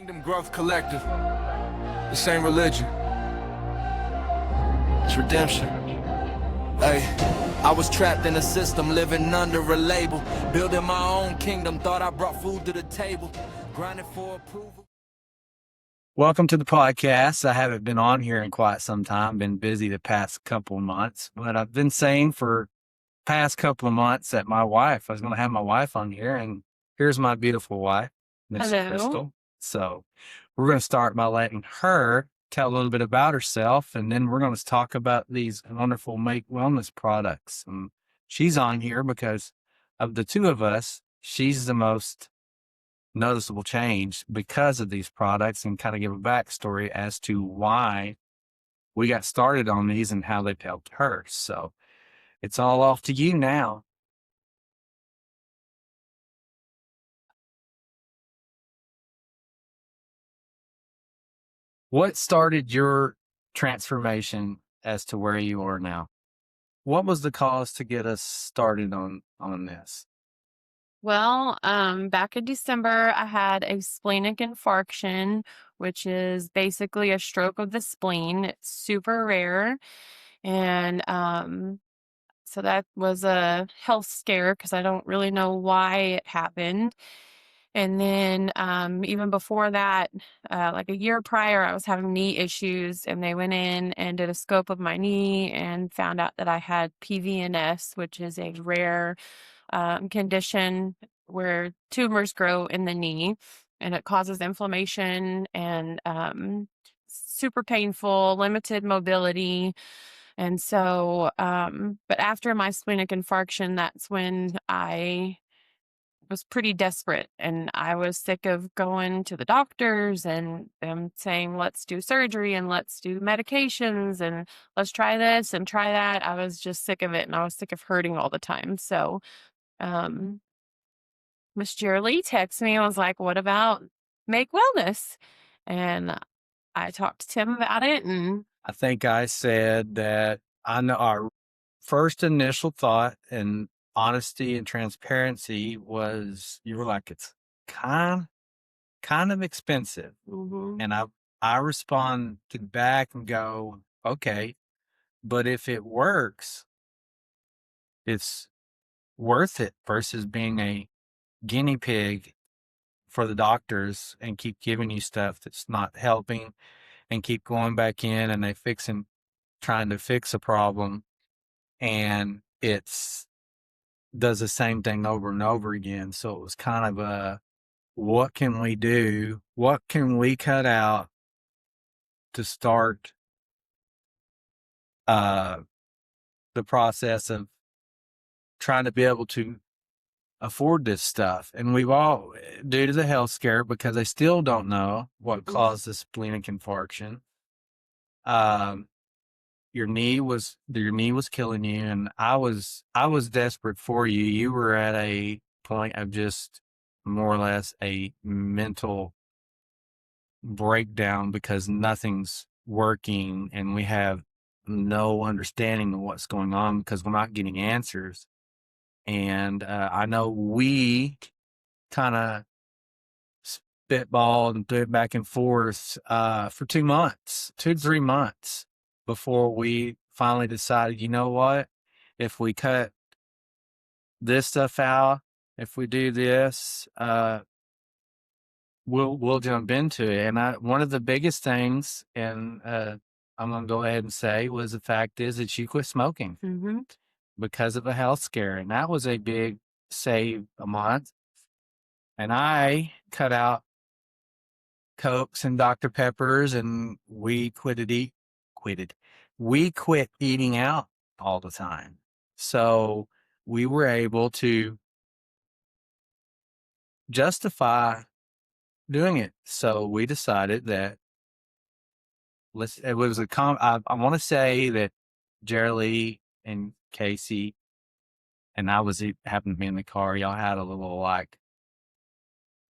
Kingdom Growth Collective. The same religion. It's redemption. Hey, I was trapped in a system, living under a label, building my own kingdom, thought I brought food to the table, grinding for approval. Welcome to the podcast. I haven't been on here in quite some time, been busy the past couple of months, but I've been saying for past couple of months that I was going to have my wife on here, and here's my beautiful wife, Miss Hello. Crystal. So we're going to start by letting her tell a little bit about herself, and then we're going to talk about these wonderful Make Wellness products. And she's on here because of the two of us, she's the most noticeable change because of these products, and kind of give a backstory as to why we got started on these and how they've helped her. So it's all off to you now. What started your transformation as to where you are now? What was the cause to get us started on this? Well, back in December, I had a splenic infarction, which is basically a stroke of the spleen. It's super rare. And so that was a health scare because I don't really know why it happened. And then even before that, like a year prior, I was having knee issues, and they went in and did a scope of my knee and found out that I had PVNS, which is a rare condition where tumors grow in the knee, and it causes inflammation and super painful, limited mobility. And so, but after my splenic infarction, that's when I was pretty desperate, and I was sick of going to the doctors and them saying, let's do surgery and let's do medications and let's try this and try that. I was just sick of it, and I was sick of hurting all the time. So, um, Miss Jerry texted me and was like, what about Make Wellness? And I talked to Tim about it, and I think I said that I know our first initial thought and honesty and transparency was, you were like, it's kind of expensive. mhm, And I responded back and go, okay, but if it works, it's worth it versus being a guinea pig for the doctors and keep giving you stuff that's not helping and keep going back in and trying to fix a problem, and it's does the same thing over and over again. So it was kind of what can we do? What can we cut out to start the process of trying to be able to afford this stuff? And we've all, due to the health scare, because they still don't know what caused the splenic infarction. Your knee was killing you, and I was desperate for you. You were at a point of just more or less a mental breakdown because nothing's working, and we have no understanding of what's going on because we're not getting answers. And I know we kind of spitballed and threw it back and forth for 2 months, 2 to 3 months before we finally decided, you know what, if we cut this stuff out, if we do this, we'll jump into it. And one of the biggest things, and I'm gonna go ahead and say, was the fact is that you quit smoking mhm. because of a health scare, and that was a big save a month. And I cut out Cokes and Dr. Peppers, and we quit eating out all the time. So we were able to justify doing it. So we decided that it was I want to say that Jerry Lee and Casey and happened to be in the car. Y'all had a little like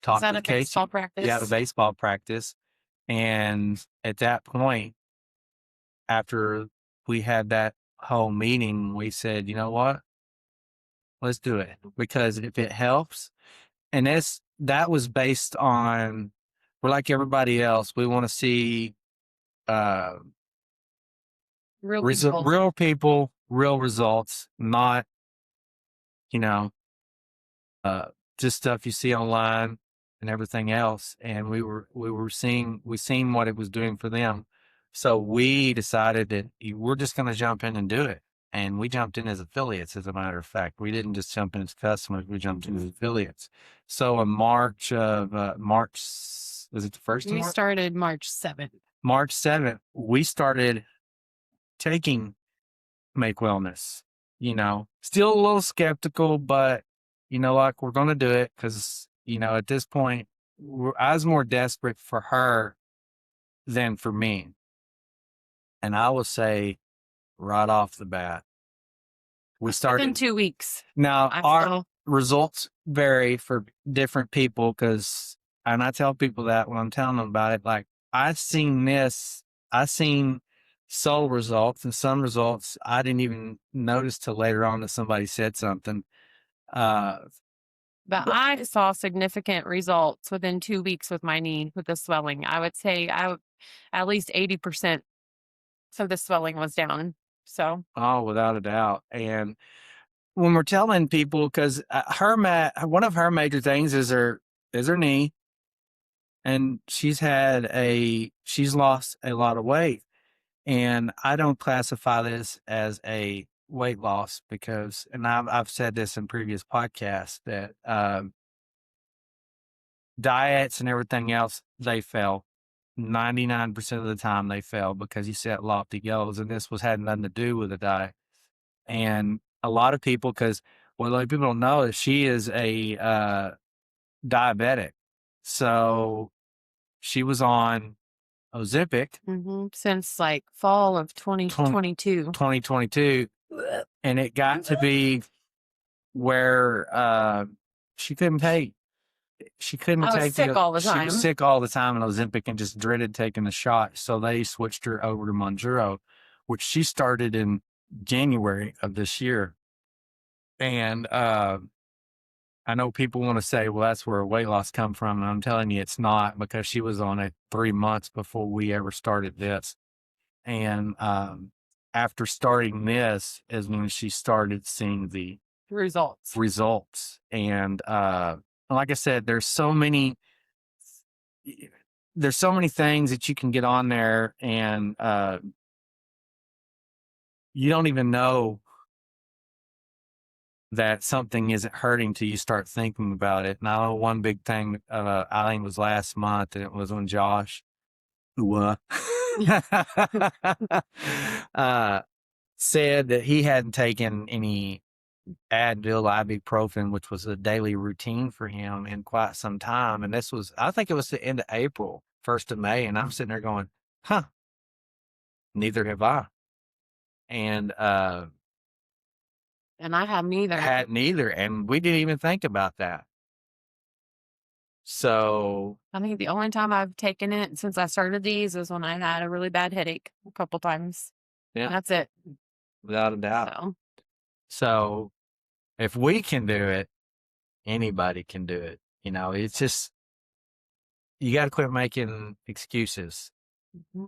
talk Was that with a Casey. baseball practice? Yeah, the baseball practice. And at that point, after we had that whole meeting, we said, you know what? Let's do it. Because if it helps, and that was based on we're like everybody else. We want to see uh, Real people. real people, real results, not, you know, just stuff you see online and everything else. And we seen what it was doing for them. So we decided that we're just going to jump in and do it. And we jumped in as affiliates, as a matter of fact. We didn't just jump in as customers, we jumped in as affiliates. So in March, was it the first of We March? started March 7th. March 7th, we started taking Make Wellness, still a little skeptical, but like, we're going to do it because, at this point, I was more desperate for her than for me. And I will say right off the bat, we started Within 2 weeks. now. I Our feel results vary for different people and I tell people that when I'm telling them about it, like, I seen soul results, and some results I didn't even notice till later on that somebody said something. But I saw significant results within 2 weeks with my knee with the swelling. I would say at least 80% of the swelling was down. So Oh, without a doubt. And when we're telling people, because one of her major things is her knee, and she's lost a lot of weight. And I don't classify this as a weight loss because, and I've said this in previous podcasts, that diets and everything else, they fail. 99% of the time they fail because you set lofty goals, and this had nothing to do with the diet. And a lot of people, because what a lot of people don't know is she is a diabetic. So she was on Ozempic since like fall of 2022. 2022, and it got to be where she couldn't take. I was sick all the She time. was sick all the time, and Ozempic, and just dreaded taking the shot. So they switched her over to Mounjaro, which she started in January of this year. And I know people want to say, well, that's where weight loss come from. And I'm telling you, it's not, because she was on it 3 months before we ever started this. And after starting this is when she started seeing the results. And like I said, there's so many things that you can get on there, and you don't even know that something isn't hurting till you start thinking about it. And I know one big thing, I think it was last month, and it was when Josh, said that he hadn't taken any Advil, ibuprofen, which was a daily routine for him, in quite some time. And this was, I think it was the end of April, 1st of May. And I'm sitting there going, neither have I. And I have neither. Had neither. And we didn't even think about that. So I think the only time I've taken it since I started these is when I had a really bad headache a couple times. Yeah. That's it. Without a doubt. So if we can do it, anybody can do it. It's just, you got to quit making excuses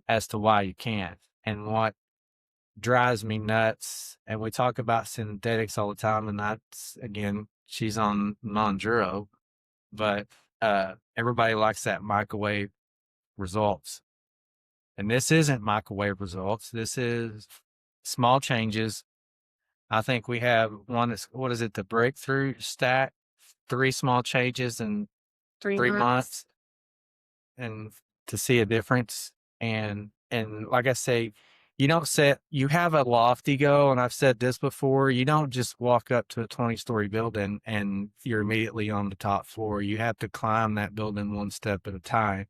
as to why you can't. And what drives me nuts, and we talk about synthetics all the time, and that's, again, she's on Mounjaro, but everybody likes that microwave results. And this isn't microwave results. This is small changes. I think we have one that's, what is it, the breakthrough stack? 3 small changes in 3 months, and to see a difference. And like I say, you have a lofty goal, and I've said this before, you don't just walk up to a 20-story building and you're immediately on the top floor. You have to climb that building one step at a time.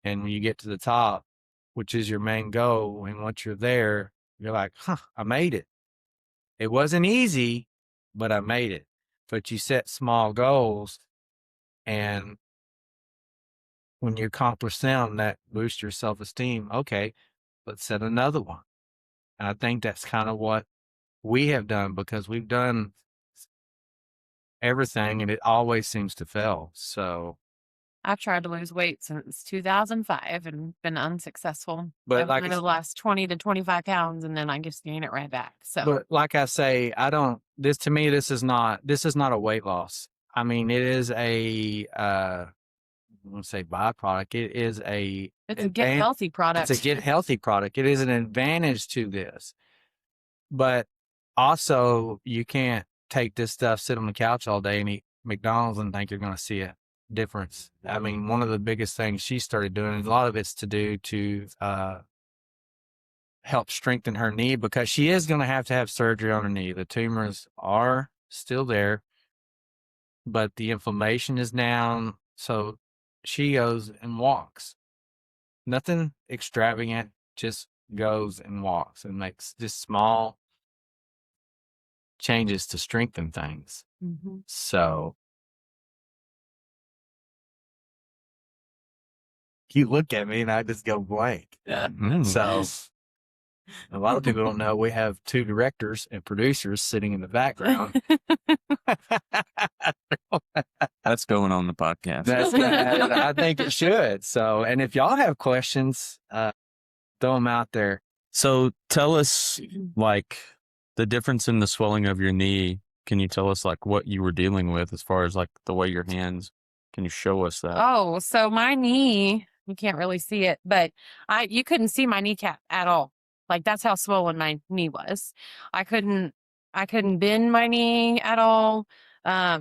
And when you get to the top, which is your main goal, and once you're there, you're like, I made it. It wasn't easy, but I made it. But you set small goals, and when you accomplish them, that boosts your self-esteem. Okay, let's set another one. And I think that's kind of what we have done, because we've done everything and it always seems to fail. So I've tried to lose weight since 2005 and been unsuccessful. But I've like, kind of lost 20 to 25 pounds and then I just gain it right back. So, but like I say, I don't. This to me, this is not a weight loss. I mean, it is a I won't say byproduct. It is a it's a get healthy product. It's a get healthy product. It is an advantage to this, but also you can't take this stuff, sit on the couch all day and eat McDonald's and think you're going to see a difference. I mean, one of the biggest things she started doing, and a lot of it's to do to help strengthen her knee, because she is going to have surgery on her knee. The tumors are still there, but the inflammation is down. So she goes and walks. Nothing extravagant, just goes and walks and makes just small changes to strengthen things. Mm-hmm. So you look at me and I just go blank. So a lot of people don't know we have 2 directors and producers sitting in the background. That's going on the podcast. I think it should. So, and if y'all have questions, throw them out there. So tell us, like, the difference in the swelling of your knee. Can you tell us, like, what you were dealing with as far as, like, the way your hands, can you show us that? Oh, so my knee, you can't really see it, but you couldn't see my kneecap at all. Like, that's how swollen my knee was. I couldn't bend my knee at all. I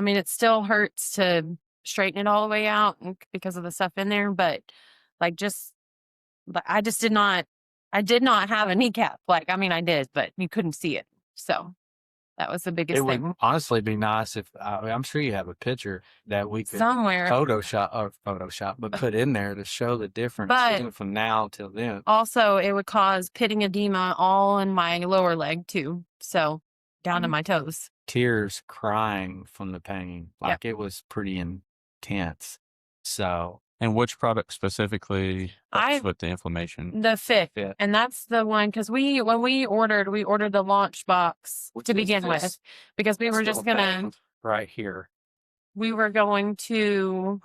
mean, it still hurts to straighten it all the way out because of the stuff in there, but like, I did not have a kneecap. Like, I mean, I did, but you couldn't see it. So that was the biggest It thing. would honestly be nice if I'm sure you have a picture that we could Somewhere. Photoshop, but put in there to show the difference But from now till then. also, it would cause pitting edema all in my lower leg too. So down to my toes. Tears, crying from the pain. Like, it was pretty intense. So, And which product specifically helps I've- with the inflammation? The Fit. Fit. And that's the one, because when we ordered the launch box Which to is begin this with, because we were just gonna, right here. we were going to,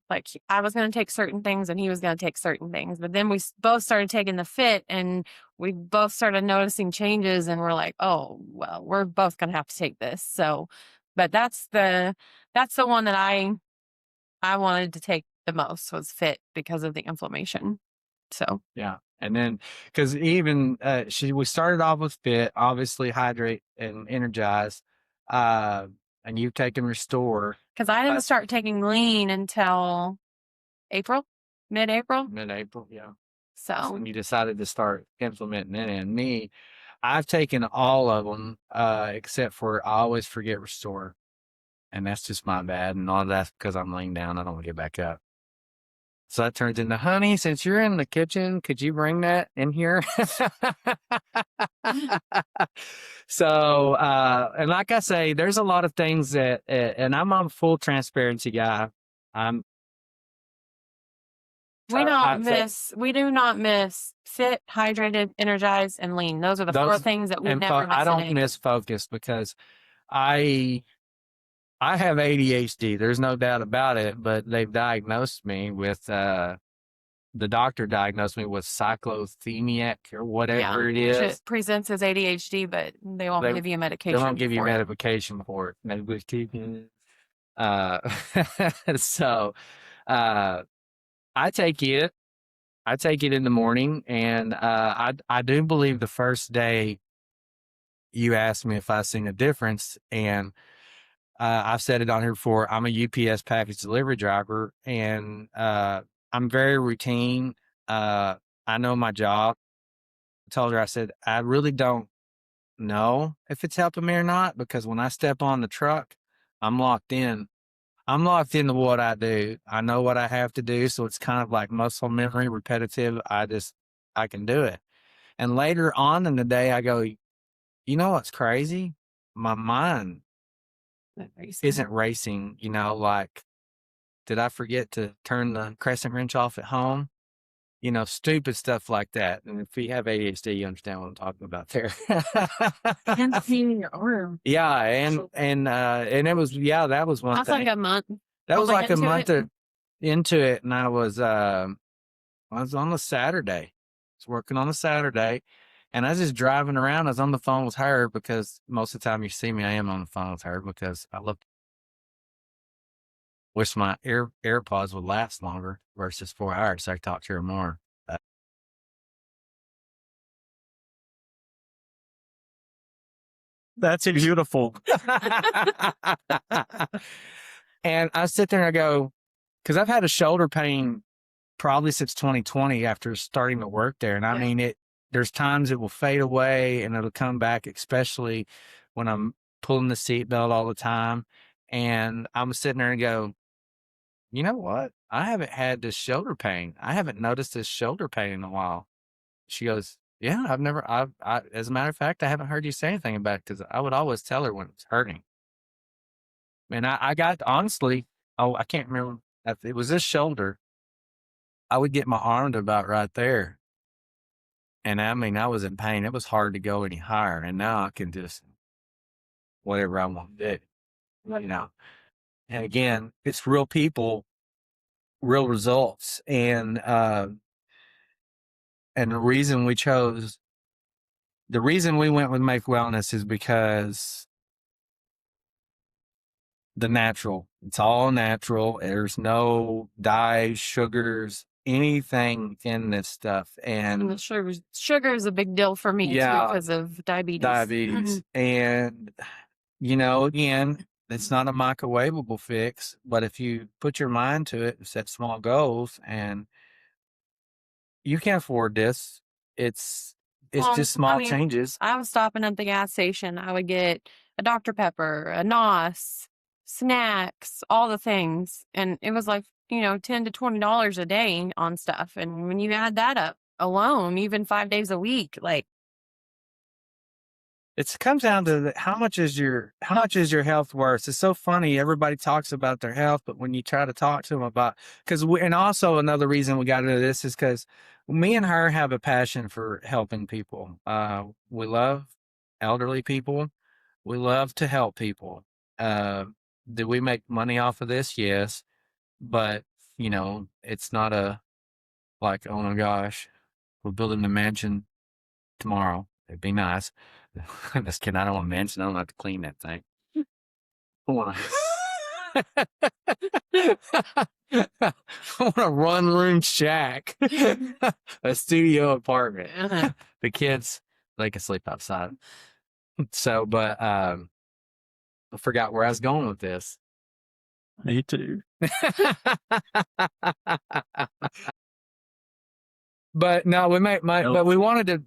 like, I was going to take certain things and he was going to take certain things. But then we both started taking the Fit and we both started noticing changes and we're like, oh, well, we're both going to have to take this. So, but that's the one that I wanted to take the most, was Fit, because of the inflammation. So, Yeah. And then, because even we started off with Fit, obviously Hydrate and Energize, and you've taken Restore. because I didn't start taking Lean until mid-April. Mid-April, yeah. So, When you decided to start implementing it. And me, I've taken all of them, except for I always forget Restore. And that's just my bad. And all that's because I'm laying down. I don't want to get back up. So that turns into, honey, since you're in the kitchen, could you bring that in here? So, and like I say, there's a lot of things that, and I'm a full transparency guy. we do not miss Fit, Hydrated, Energize, and Lean. Those are the 4 things that we never miss. I don't miss Focus, because I have ADHD. There's no doubt about it, but they've diagnosed me with, the doctor diagnosed me with cyclothemic or whatever it is. It presents as ADHD, but they won't give you medication. They won't give you for it. medication for it. So, I take it. I take it in the morning, and I do believe the first day you asked me if I seen a difference, and I've said it on here before. I'm a UPS package delivery driver, and I'm very routine. I know my job. I told her, I said, I really don't know if it's helping me or not, because when I step on the truck, I'm locked in. I'm locked into what I do. I know what I have to do. So it's kind of like muscle memory, repetitive. I can do it. And later on in the day, I go, you know what's crazy? My mind isn't racing, like, did I forget to turn the crescent wrench off at home? Stupid stuff like that. And if you have ADHD, you understand what I'm talking about there. And cleaning your arm. Yeah, and it was, that was one That's thing. like a month. That was like a into month it. into it, and I was on a Saturday. I was working on a Saturday, and I was just driving around. I was on the phone with her because most of the time you see me, I am on the phone with her because I wish my AirPods would last longer versus 4 hours. So I talk to her more. That's beautiful. And I sit there and I go, because I've had a shoulder pain probably since 2020 after starting to work there. And I mean, there's times it will fade away and it'll come back, especially when I'm pulling the seatbelt all the time. And I'm sitting there and go, you know what? I haven't had this shoulder pain. I haven't noticed this shoulder pain in a while. She goes, yeah, as a matter of fact, I haven't heard you say anything about it because I would always tell her when it's hurting. And I got, honestly, I can't remember if it was this shoulder. I would get my arm to about right there. And I mean, I was in pain. It was hard to go any higher. And now I can just, whatever I want to do, you know. And again, it's real people, real results. And the reason we went with Make Wellness is because the natural, it's all natural. There's no dyes, sugars, anything in this stuff. And the And sugar is a big deal for me too Yeah. because of diabetes. diabetes. And, you know, again, it's not a microwavable fix, but if you put your mind to it, set small goals, and you can afford this, it's Well, just I small mean, changes. I was stopping at the gas station. I would get a Dr. Pepper, a NOS, snacks, all the things. And it was like, $10 to $20 a day on stuff. And when you add that up alone, even 5 days a week, like, It comes down to how much is your health worth. It's so funny. Everybody talks about their health, but when you try to talk to them about, and also another reason we got into this is because me and her have a passion for helping people. We love elderly people. We love to help people. Do we make money off of this? Yes, but it's not like, oh my gosh, we're building a mansion tomorrow. It'd be nice. I'm just kidding. I don't want a mansion. I don't have to clean that thing. I want a one-room shack, a studio apartment. The kids, they can sleep outside. So, but I forgot where I was going with this. Me too. But no, but we wanted to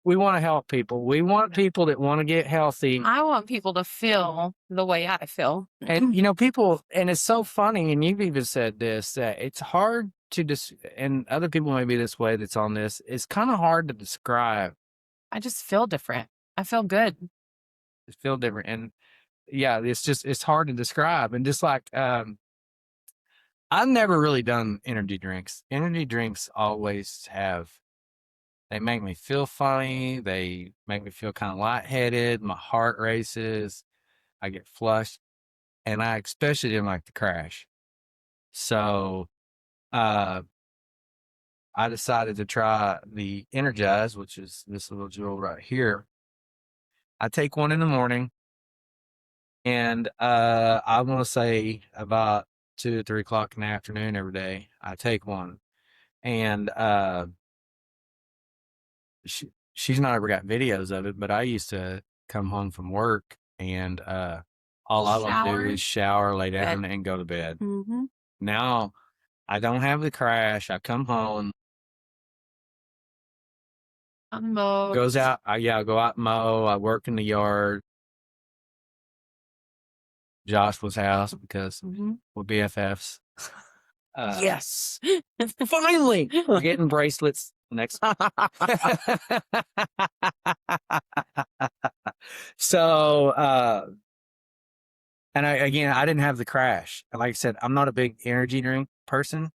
we want to help people. We want people that want to get healthy. I want people to feel the way I feel. And, people, and it's so funny, and you've even said this, that it's hard to and other people may be this way that's on this, it's kind of hard to describe. I just feel different. I feel good. It's feel different. And yeah, it's hard to describe. And just like, I've never really done energy drinks. Energy drinks always they make me feel funny. They make me feel kind of lightheaded. My heart races. I get flushed. And I especially didn't like to crash. So I decided to try the Energize, which is this little jewel right here. I take one in the morning. And I want to say about 2 or 3 o'clock in the afternoon every day, I take one. And she's not ever got videos of it, but I used to come home from work and all I want to do is shower, lay down, and go to bed. Mm-hmm. Now I don't have the crash. I come home, goes out. I go out and mow. I work in the yard. Joshua's house because we're BFFs. Yes, finally, we're getting bracelets next. So, and I didn't have the crash. Like I said, I'm not a big energy drink person.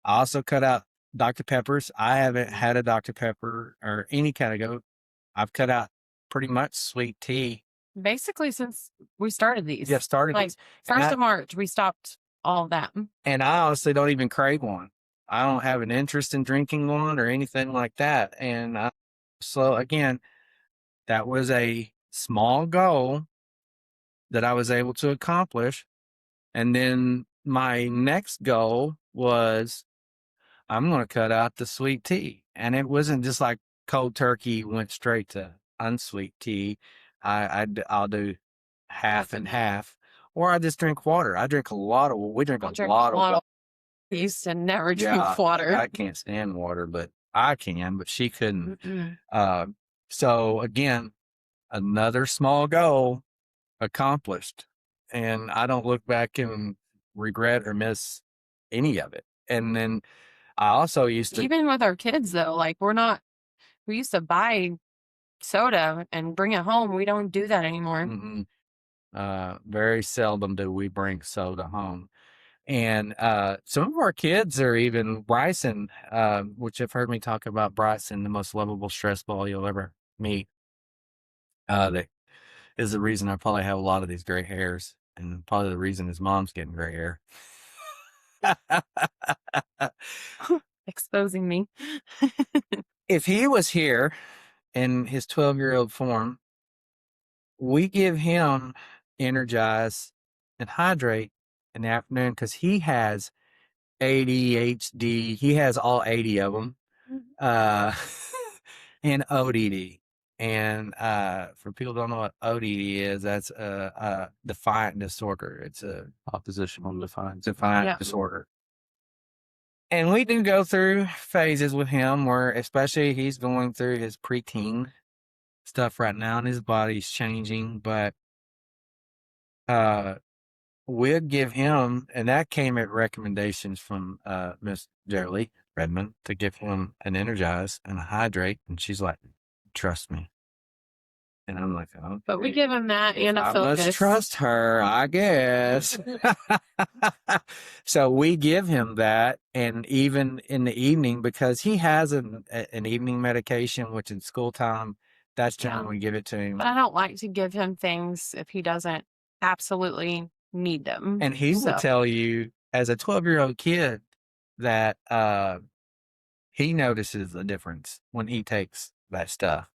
I also cut out Dr. Peppers. I haven't had a Dr. Pepper or any kind of go. I've cut out pretty much sweet tea. Basically, since we started these. Yeah, started like these. 1st of March, we stopped all of that. And I honestly don't even crave one. I don't have an interest in drinking one or anything like that. And so again, that was a small goal that I was able to accomplish. And then my next goal was I'm going to cut out the sweet tea. And it wasn't just like cold turkey went straight to unsweet tea. I'll do half and half, or I just drink water. I drink a lot of, we drink I a drink lot a of lot water. of I used to never drink Yeah, water. I can't stand water, but I can, but she couldn't. Mm-mm. So again, another small goal accomplished. And I don't look back and regret or miss any of it. And then I also used to, Even with our kids though, like we used to buy soda and bring it home. We don't do that anymore. very seldom do we bring soda home. And some of our kids are even Bryson, which have heard me talk about Bryson, the most lovable stress ball you'll ever meet. That is the reason I probably have a lot of these gray hairs, and probably the reason his mom's getting gray hair. Exposing me. If he was here in his 12-year-old form, we give him Energize and Hydrate in the afternoon because he has ADHD. He has all 80 of them, and ODD. And for people who don't know what ODD is, that's a defiant disorder. It's a Oppositional defiance. defiant Yeah. disorder. And we do go through phases with him where, especially, he's going through his preteen stuff right now, and his body's changing. But we'd give him, and that came at recommendations from Miss Jerry Redmond, to give him an Energize and a Hydrate. And she's like, "Trust me." And I'm like, "Oh." But we give him that and a I Focus. must trust her, I guess. So we give him that, and even in the evening, because he has an evening medication, which in school time, that's generally Yeah. when we give it to him. But I don't like to give him things if he doesn't absolutely need them. And he will So tell you, as a 12-year-old kid, that he notices a difference when he takes that stuff.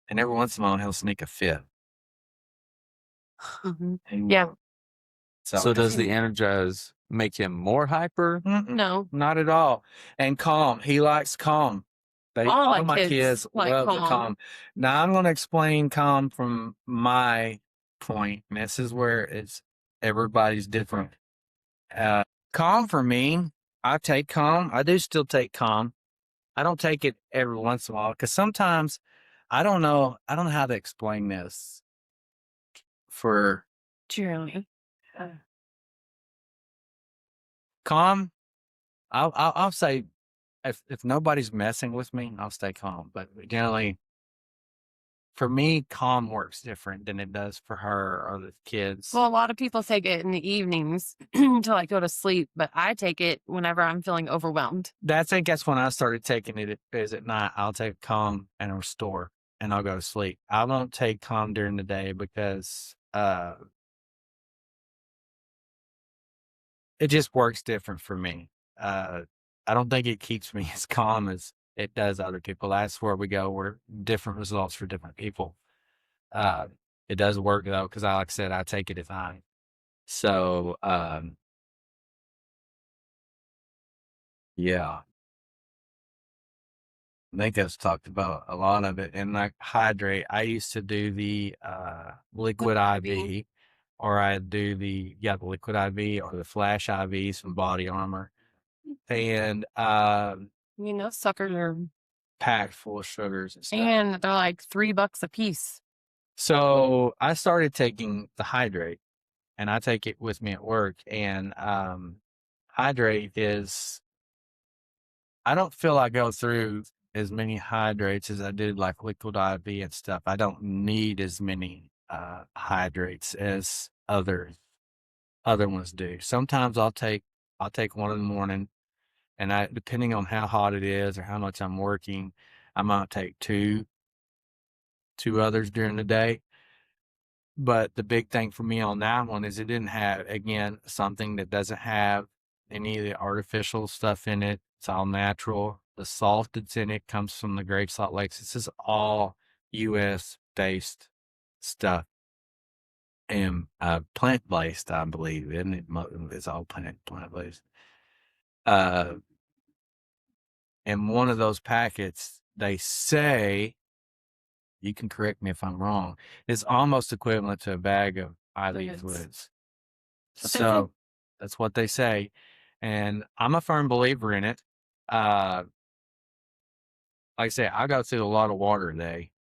And every once in a while, he'll sneak a fit. mhm. And Yeah. So does the Energize make him more hyper? No. Not at all. And calm. He likes calm. All my kids like love the calm. calm. Now I'm going to explain calm from my point. And this is where everybody's different. Calm for me, I take calm. I do still take calm. I don't take it every once in a while because sometimes I don't know how to explain this for Jeremy. calm. I'll say if nobody's messing with me, I'll stay calm. But generally, for me, calm works different than it does for her or the kids. Well, a lot of people take it in the evenings to like go to sleep, but I take it whenever I'm feeling overwhelmed. I think that's when I started taking it. Is at night. I'll take calm and restore, and I'll go to sleep. I don't take calm during the day because it just works different for me. I don't think it keeps me as calm as it does other people. That's where we go. We're different results for different people. It does work though, because like I said, I take it at night. So, yeah, I think I've talked about a lot of it. And like Hydrate, I used to do the liquid IV, or I do the liquid IV or the Flash IVs from Body Armor. And Suckers are, packed full of sugars and stuff. and they're like $3 a piece. So I started taking the Hydrate, and I take it with me at work. And Hydrate is, I don't feel I go through as many hydrates as I did like liquid IV and stuff. I don't need as many hydrates as other ones do. Sometimes I'll take one in the morning, and depending on how hot it is or how much I'm working, I might take two others during the day. But the big thing for me on that one is it didn't have, again, something that doesn't have any of the artificial stuff in it. It's all natural. The salt that's in it comes from the Great Salt Lakes. This is all U.S. based stuff and plant based, I believe, isn't it? It's all plant based. And one of those packets, they say, you can correct me if I'm wrong, is almost equivalent to a bag of IV fluids. So that's what they say. And I'm a firm believer in it. Like I say, I go through a lot of water a day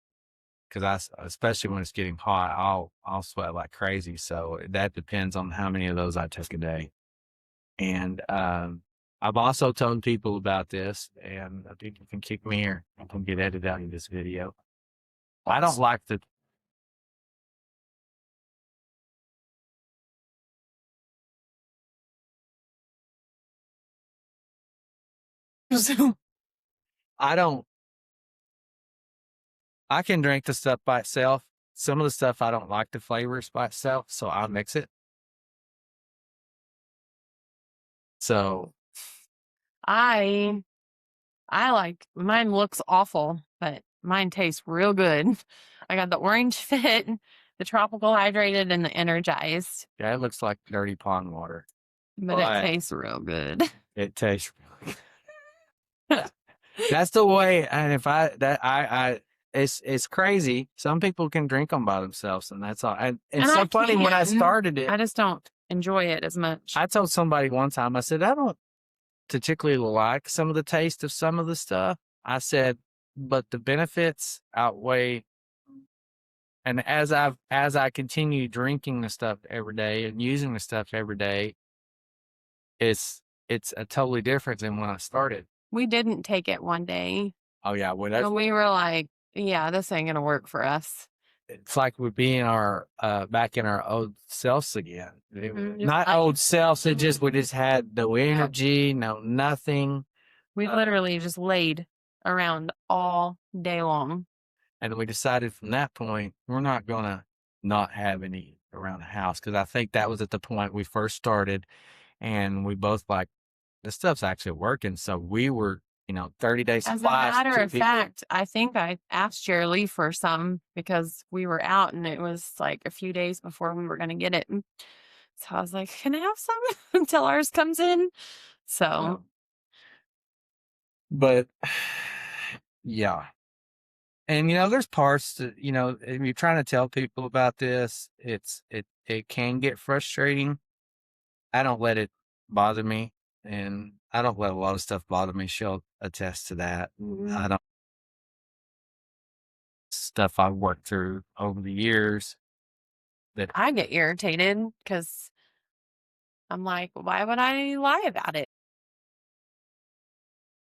because especially when it's getting hot, I'll sweat like crazy. So that depends on how many of those I took a day. And I've also told people about this, and people can kick me or I can get edited out of this video. I don't like the I can drink the stuff by itself. Some of the stuff I don't like the flavors by itself, so I mix it. So I like mine looks awful, but mine tastes real good. I got the Orange Fit, the Tropical Hydrated, and the Energized, yeah, it looks like dirty pond water. but it tastes real good. It tastes really good. That's the way. And if it's crazy. Some people can drink them by themselves, and that's all. And it's so funny when I started it. I just don't enjoy it as much. I told somebody one time, I said, I don't particularly like some of the taste of some of the stuff. I said, but the benefits outweigh. And as I continue drinking the stuff every day and using the stuff every day, it's a totally different than when I started. We didn't take it one day. Oh yeah, well And we were like, yeah, this ain't gonna work for us. it's like we're being back in our old selves again. Not like- old selves. We just had no energy, no nothing. We literally just laid around all day long. And we decided from that point, we're not going to not have any around the house. Cause I think that was at the point we first started and we both like, this stuff's actually working. So we were, 30 days. As a matter of fact, I think I asked Jerry Lee for some because we were out and it was like a few days before we were going to get it. And so I was like, can I have some until ours comes in? So, but yeah. And, there's parts that, if you're trying to tell people about this, it can get frustrating. I don't let it bother me. And I don't let a lot of stuff bother me. She'll attest to that. I don't stuff I've worked through over the years that I get irritated because I'm like, why would I lie about it?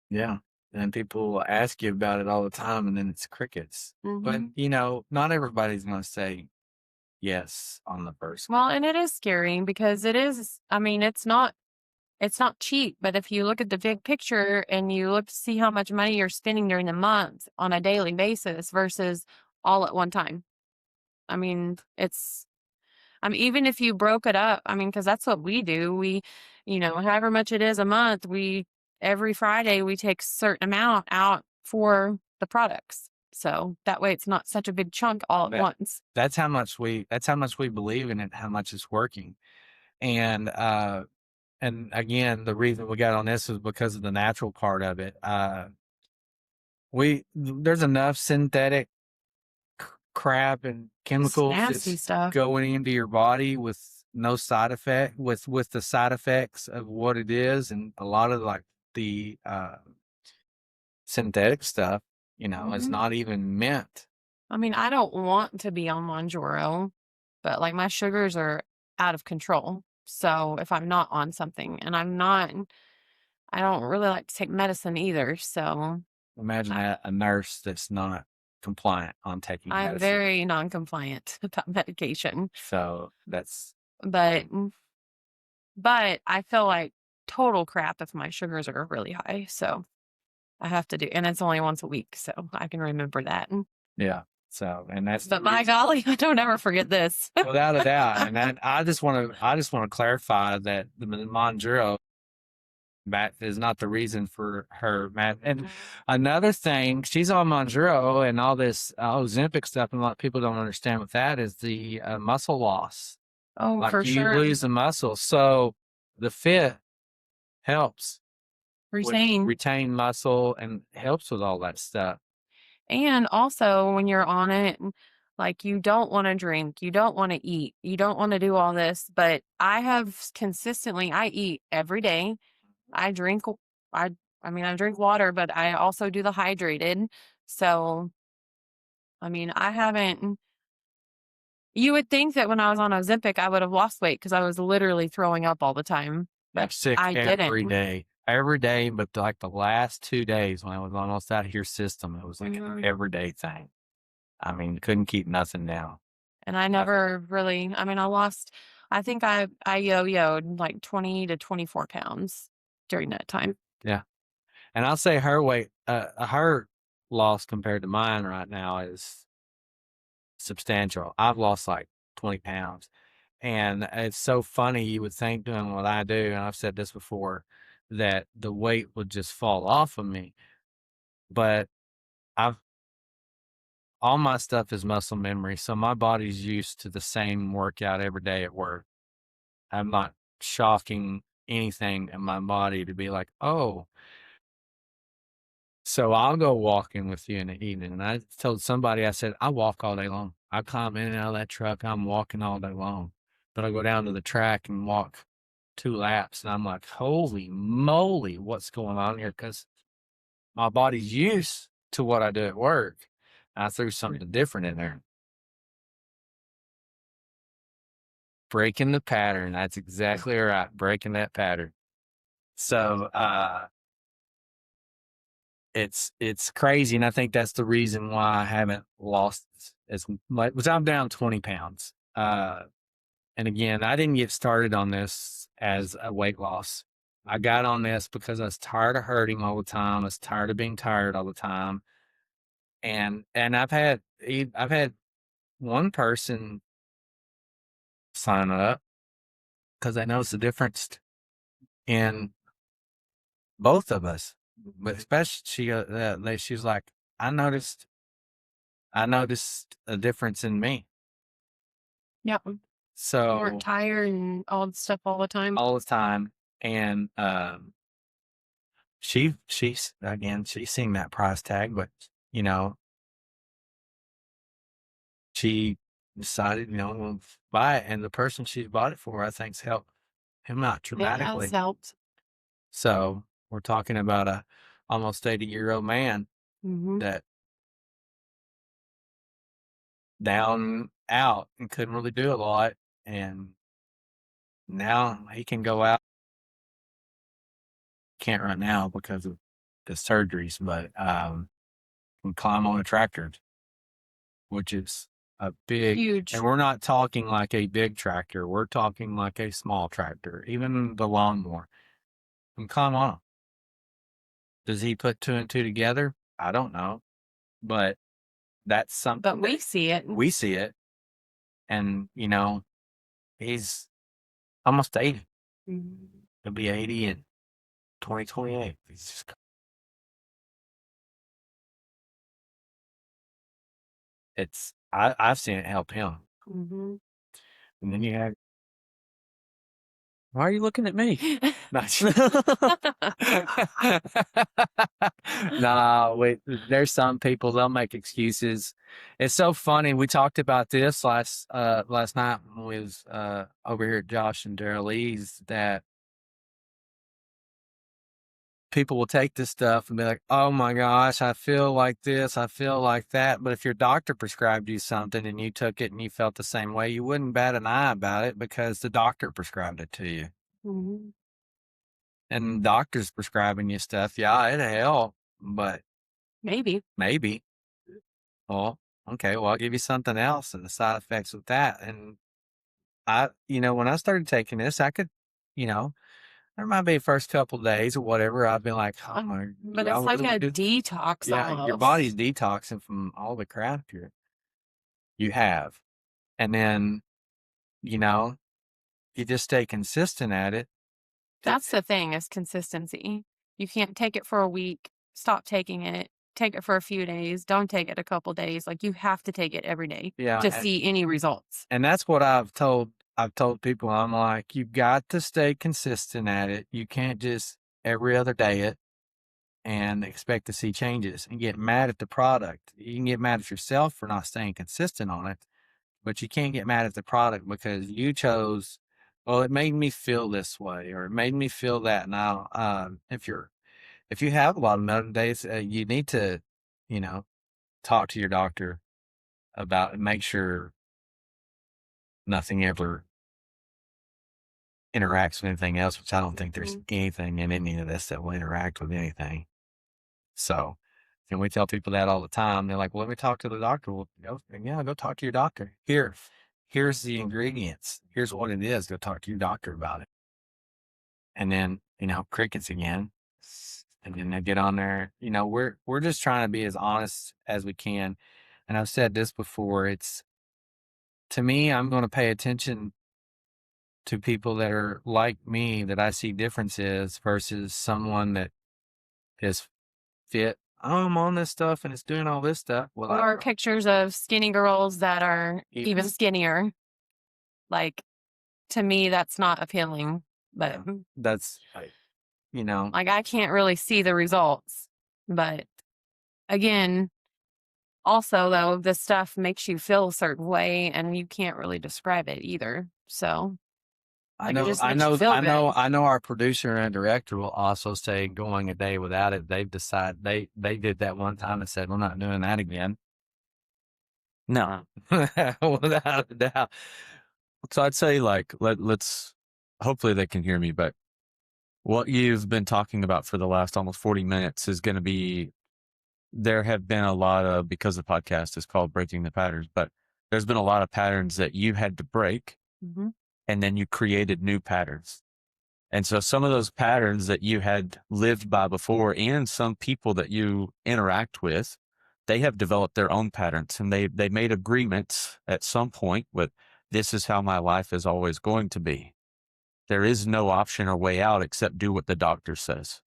yeah. And people will ask you about it all the time and then it's crickets. But, Mhm. not everybody's going to say yes on the first. Well, and it is scary because it's not cheap, but if you look at the big picture and you look to see how much money you're spending during the month on a daily basis versus all at one time. Even if you broke it up, because that's what we do. We, however much it is a month, every Friday we take a certain amount out for the products. So that way it's not such a big chunk all at once. That's how much we believe in it, how much it's working. And again, the reason we got on this is because of the natural part of it. There's enough synthetic crap and chemicals Nasty that's stuff. going into your body with no side effect, with the side effects of what it is, and a lot of like the synthetic stuff, it's not even meant. I don't want to be on Monjaro, but like my sugars are out of control. So if I'm not on something, and I don't really like to take medicine either. So Imagine a nurse that's not compliant on taking I'm medicine. very non-compliant about medication. So that's, But I feel like total crap if my sugars are really high. So I have to do, and it's only once a week, so I can remember that. yeah. So, and that's the But by reason, golly, I don't ever forget this. without a doubt. And I just want to clarify that the Monjuro Matt is not the reason for her Matt. And another thing, she's on Monjuro and all this Ozempic stuff, and a lot of people don't understand what that is. The muscle loss, Oh, like for you sure. lose the muscle, so the fit helps with Retain. retain muscle and helps with all that stuff. And also, when you're on it, like you don't want to drink, you don't want to eat, you don't want to do all this. But I have consistently, I eat every day. I drink, I, I mean, I drink water, but I also do the hydrated. So, I mean, I haven't. You would think that when I was on Ozempic, I would have lost weight because I was literally throwing up all the time. I'm But sick I every didn't. day, but like the last 2 days when I was almost out of your system, it was like an Mhm. everyday thing. I mean, couldn't keep nothing down. And I never really, I mean, I think I yo-yoed like 20 to 24 pounds during that time. Yeah. And I'll say her weight, her loss compared to mine right now is substantial. I've lost like 20 pounds. And it's so funny. You would think doing what I do, and I've said this before, that the weight would just fall off of me. But all my stuff is muscle memory. So my body's used to the same workout every day at work. I'm not shocking anything in my body to be like, oh. So I'll go walking with you in the evening. And I told somebody, I said, I walk all day long. I climb in and out of that truck. I'm walking all day long. But I go down to the track and walk 2 laps. And I'm like, holy moly, what's going on here? Because my body's used to what I do at work. I threw something different in there. Breaking the pattern. That's exactly right. Breaking that pattern. So, it's crazy, and I think that's the reason why I haven't lost as much. Because I'm down 20 pounds. And again, I didn't get started on this as a weight loss. I got on this because I was tired of hurting all the time. I was tired of being tired all the time. And I've had one person sign up because they noticed the difference in both of us. But especially she's like, I noticed a difference in me. Yeah. You weren't So tired and all the stuff all the time. all the time. And she's seeing that price tag, but you know, she decided, we'll buy it. And the person she's bought it for, I think's helped him out It dramatically. has helped. So we're talking about a almost 80-year-old man Hmm. that down out and couldn't really do a lot, and now he can go out. Can't right now because of the surgeries, but can climb on a tractor, which is a big. Huge. And we're not talking like a big tractor. We're talking like a small tractor. Even the lawnmower can climb on 'em. Does he put 2 and 2 together? I don't know, but that's something. But we see it. We see it, and he's almost 80. Mhm. He'll be 80 in 2028. I've seen it help him. Mhm. And then you have. Why are you looking at me? No, wait. There's some people, they'll make excuses. It's so funny. We talked about this last night when we was over here at Josh and Daryl Lee's, that people will take this stuff and be like, oh my gosh, I feel like this, I feel like that. But if your doctor prescribed you something and you took it and you felt the same way, you wouldn't bat an eye about it because the doctor prescribed it to you. Mhm. And doctors prescribing you stuff, yeah, it'll help, but Maybe. well, okay, well, I'll give you something else and the side effects with that. And when I started taking this, I could, there might be the first couple of days or whatever, I've been like, oh my, But do I it's like really a do this? detox Yeah, your almost. body's detoxing from all the crap here. you have. And then, you just stay consistent at it. That's the thing is consistency. You can't take it for a week, stop taking it, take it for a few days, don't take it a couple days. Like you have to take it every day Yeah. to see any results. And that's what I've told people. I'm like, you've got to stay consistent at it. You can't just every other day it and expect to see changes and get mad at the product. You can get mad at yourself for not staying consistent on it, but you can't get mad at the product because you chose, well, it made me feel this way or it made me feel that. Now, if you have a lot of meltdown days, you need to, talk to your doctor about it. Make sure nothing ever interacts with anything else, which I don't think there's anything in any of this that will interact with anything. So, and we tell people that all the time. They're like, well, let me talk to the doctor. Well, go talk to your doctor. Here's the ingredients. Here's what it is. Go talk to your doctor about it. And then, crickets again. And then they get on there. We're just trying to be as honest as we can. And I've said this before. To me, I'm going to pay attention to people that are like me that I see differences versus someone that is fit. Oh, I'm on this stuff and it's doing all this stuff. Well, Or pictures of skinny girls that are even skinnier. Like to me, that's not appealing. But that's like I can't really see the results. But again, also though, this stuff makes you feel a certain way and you can't really describe it either. So I it know, just I makes you know, feel I know, good. I know. Our producer and director will also say going a day without it. They've decided they did that one time and said we're not doing that again. No. Without a doubt. So I'd say like let's hopefully they can hear me, but what you've been talking about for the last almost 40 minutes is going to be, there have been a lot of, because the podcast is called Breaking the Patterns, but there's been a lot of patterns that you had to break and then you created new patterns. And so some of those patterns that you had lived by before and some people that you interact with, they have developed their own patterns and they made agreements at some point with, this is how my life is always going to be. There is no option or way out except do what the doctor says.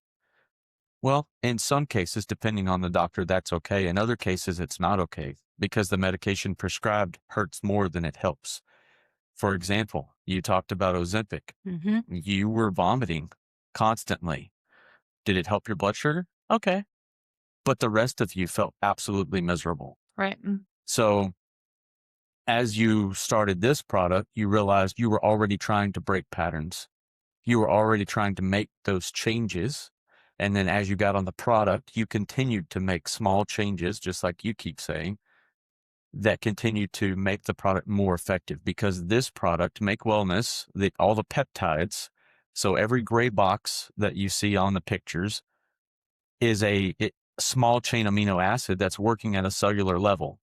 Well, in some cases, depending on the doctor, that's okay. In other cases, it's not okay because the medication prescribed hurts more than it helps. For example, you talked about Ozempic. You were vomiting constantly. Did it help your blood sugar? Okay. But the rest of you felt absolutely miserable. Right. So as you started this product, you realized you were already trying to break patterns. You were already trying to make those changes. And then as you got on the product, you continued to make small changes, just like you keep saying, that continue to make the product more effective, because this product, Make Wellness, all the peptides, so every gray box that you see on the pictures is a small chain amino acid that's working at a cellular level.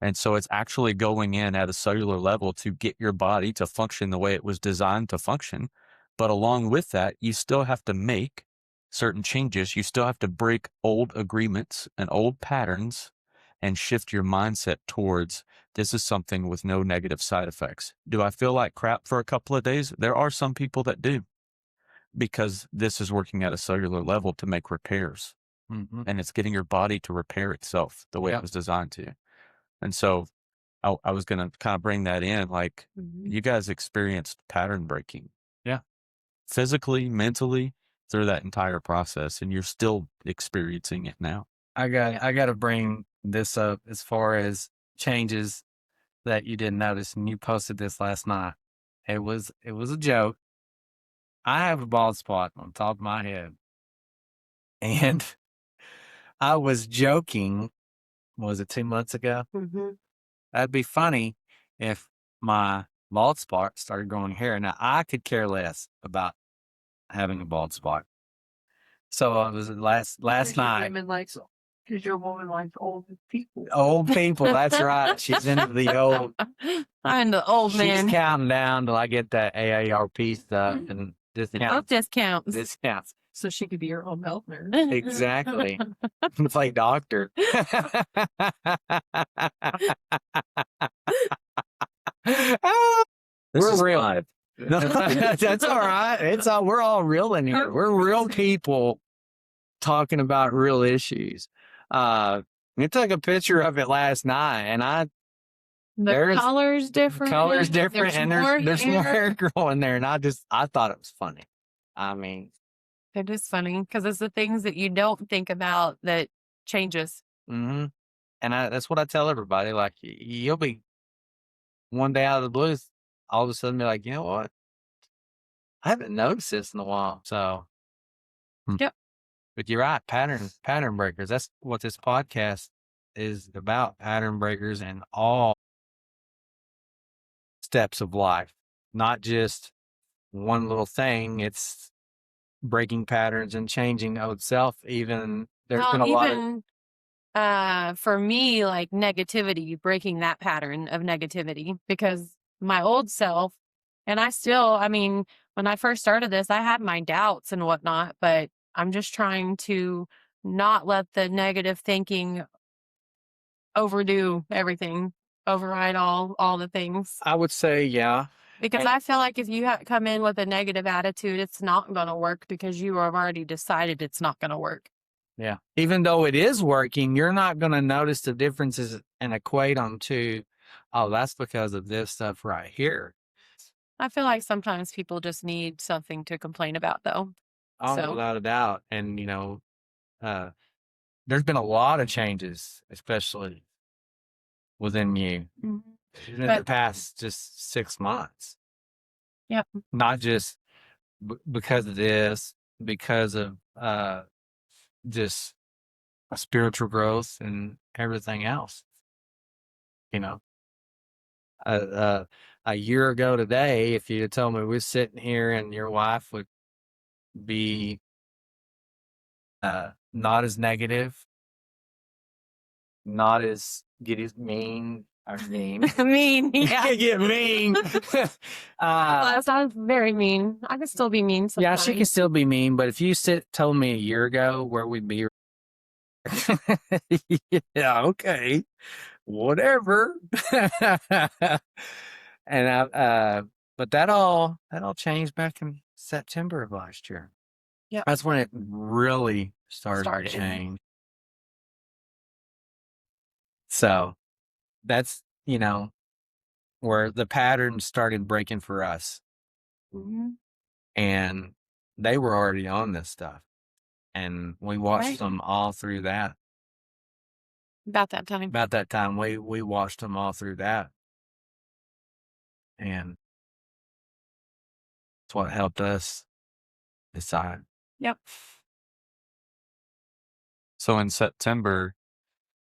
And so it's actually going in at a cellular level to get your body to function the way it was designed to function. But along with that, you still have to make certain changes. You still have to break old agreements and old patterns and shift your mindset towards, this is something with no negative side effects. Do I feel like crap for a couple of days? There are some people that do, because this is working at a cellular level to make repairs. And it's getting your body to repair itself the way it was designed to. And so I was going to kind of bring that in, like you guys experienced pattern breaking. Yeah. Physically, mentally, through that entire process, and you're still experiencing it now. I got to bring this up as far as changes that you didn't notice, and you posted this last night. It was a joke. I have a bald spot on top of my head, and I was joking. Was it 2 months ago? That'd be funny if my bald spot started growing hair. Now I could care less about having a bald spot. So it was last night. Because your woman likes old people. Old people, that's right. She's into the old. I'm the old man. She's counting down till I get that AARP stuff and discounts. Discounts. Discounts. So she could be her own health nurse. Exactly. It's like doctor. This We're is real. live. That's all right. We're all real in here. We're real people talking about real issues. We took a picture of it last night, and The There's- color's different. color's different, and there's more hair. hair growing there, and I thought it was funny. I mean, It is funny because it's the things that you don't think about that changes. and that's what I tell everybody. Like, you'll be one day out of the blues, all of a sudden be like, you know what? I haven't noticed this in a while. So, Yep. But you're right, pattern breakers. That's what this podcast is about. Pattern breakers in all steps of life, not just one little thing. It's breaking patterns and changing old self. Even there's been a lot of Even for me, like negativity, breaking that pattern of negativity because my old self, and I mean, when I first started this, I had my doubts and whatnot, but I'm just trying to not let the negative thinking overdo everything, override all the things. I would say, yeah. Because And- I feel like if you come in with a negative attitude, it's not going to work because you have already decided it's not going to work. Yeah. Even though it is working, you're not going to notice the differences and equate them to, oh, that's because of this stuff right here. I feel like sometimes people just need something to complain about, though. Oh, So- without a doubt. And, there's been a lot of changes, especially within you in the But- past just 6 months. Yep. Not just because of this, because of just spiritual growth and everything else. A year ago today, if you had told me we're sitting here and your wife would be not as negative, not as get as mean or mean. I mean, yeah. Get mean. That sounds very mean. I can still be mean Yeah, sometimes. she can still be mean, but if you told me a year ago where we'd be, yeah, okay, whatever. And but that all changed back in September of last year. Yep. That's when it really started Started. to change. So that's where the pattern started breaking for us. Mhm. And they were already on this stuff, and we watched Right. them all through that. About that time. About that time, we watched them all through that, and it's what helped us decide. Yep. So in September,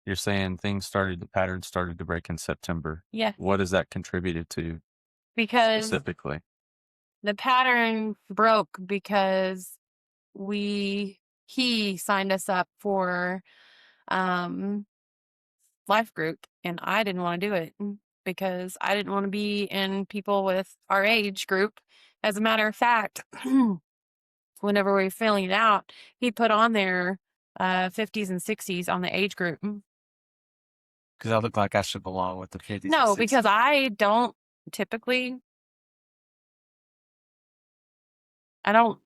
you're saying the patterns started to break in September. Yeah. What has that contributed to Because specifically? the pattern broke because he signed us up for life group, and I didn't want to do it because I didn't want to be in people with our age group. As a matter of fact, whenever we were filling it out, he put on there 50s and 60s on the age group. Because I look like I should belong with the 50s. No, and 60s. because I don't typically. I don't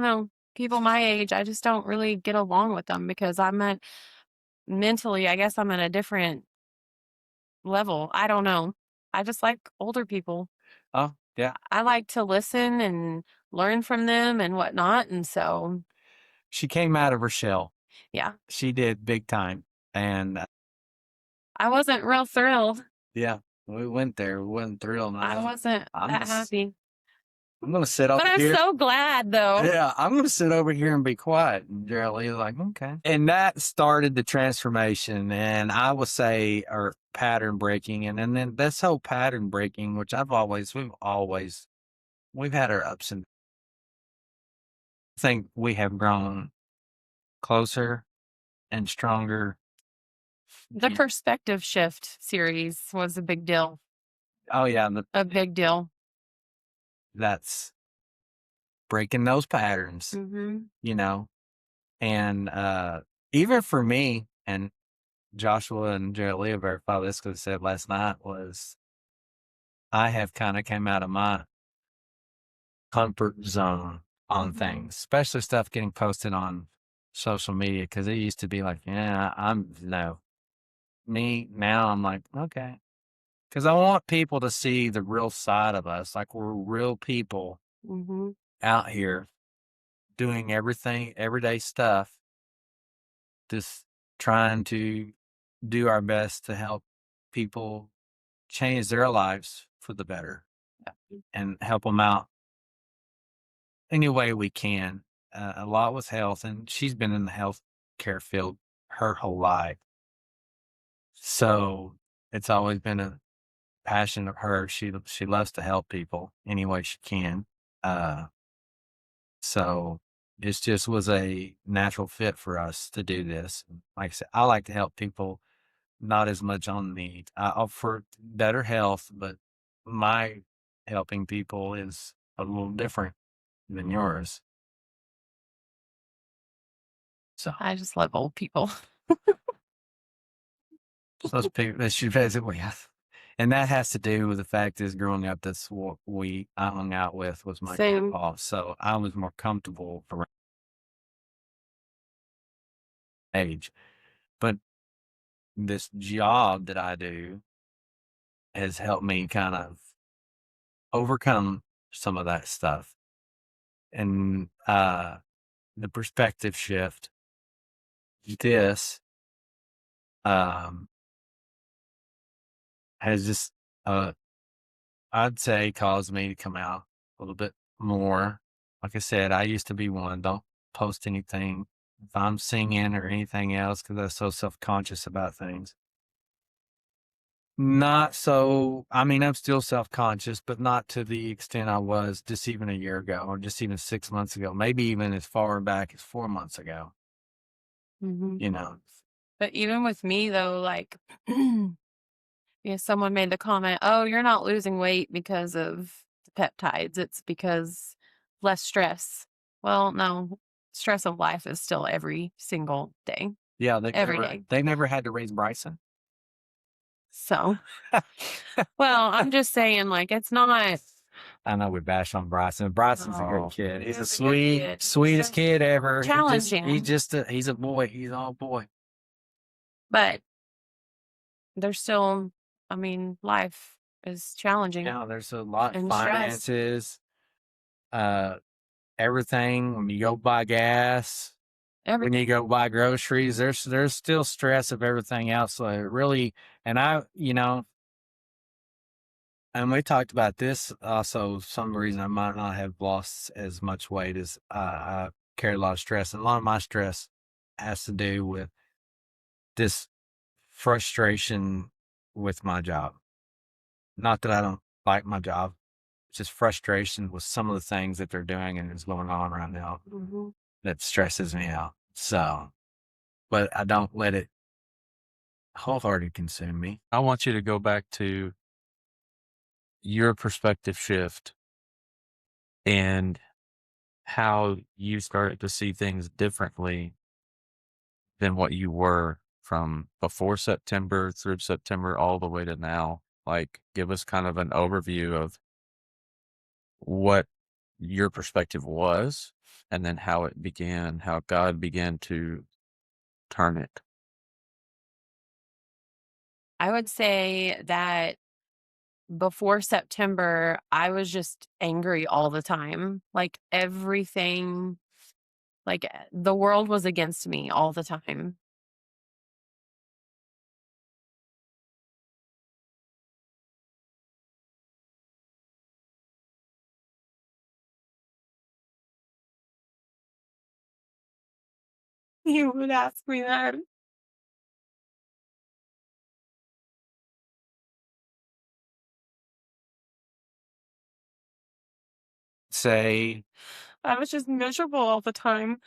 know. People my age, I just don't really get along with them because mentally, I guess I'm at a different level. I don't know. I just like older people. Oh, yeah. I like to listen and learn from them and whatnot. And so, She came out of her shell. yeah, She did big time. And I wasn't real thrilled. yeah, we went there. We wasn't thrilled. I wasn't I'm that just- happy. I'm going to sit over But I'm here. so glad, though. Yeah, I'm going to sit over here and be quiet. And Geraldine like, okay. And that started the transformation. And I would say, or pattern breaking. And then this whole pattern breaking, which we've had our ups and I think we have grown closer and stronger. The perspective shift series was a big deal. Oh, yeah. A big deal. That's breaking those patterns, Mm-hmm. you know, and even for me, and Joshua and Jared Leo verify this because I said last night was I have kind of came out of my comfort zone on things, especially stuff getting posted on social media. Because it used to be like, yeah, I'm no me. Now I'm like, okay, because I want people to see the real side of us, like we're real people Mm-hmm. out here doing everything, everyday stuff, just trying to do our best to help people change their lives for the better and help them out any way we can. A lot with health, and she's been in the health care field her whole life. So it's always been a passion of hers. She loves to help people any way she can. So it just was a natural fit for us to do this. Like I said, I like to help people, not as much on the for better health, but my helping people is a little different than yours. So I just love old people. those people that she basically has, and that has to do with the fact is growing up, that's what I hung out with was my Same. grandpa. So I was more comfortable around age. But this job that I do has helped me kind of overcome some of that stuff. And the perspective shift, this um has just I'd say caused me to come out a little bit more. Like I said, I used to be one, don't post anything if I'm singing or anything else because I'm so self-conscious about things. Not so, I mean, I'm still self-conscious, but not to the extent I was just even a year ago or just even 6 months ago, maybe even as far back as 4 months ago, Mm-hmm. you know. But even with me though, like, yeah, someone made the comment, "Oh, you're not losing weight because of the peptides. It's because less stress." Well, no, stress of life is still every single day, Yeah, every day. they never had to raise Bryson. So, well, I'm just saying, like, it's not. I know we bash on Bryson. Bryson's a Oh, good kid. He's a he's a good sweet, kid. sweetest kid ever. Challenging. He's a boy. He's all boy. But there's still, I mean, life is challenging Yeah, there's a lot and stress. finances, uh, everything. When you go buy gas, when you go buy groceries, there's still stress of everything else. So it really, and and we talked about this also. Some reason I might not have lost as much weight as I carry a lot of stress, and a lot of my stress has to do with this frustration with my job. Not that I don't like my job, just frustration with some of the things that they're doing and is going on right now Mhm. that stresses me out. So, but I don't let it wholeheartedly consume me. I want you to go back to your perspective shift and how you started to see things differently than what you were from before September through September all the way to now. Like, give us kind of an overview of what your perspective was and then how it began, how God began to turn it. I would say that before September, I was just angry all the time. Like everything, like the world was against me all the time. You would ask me that. Say, I was just miserable all the time.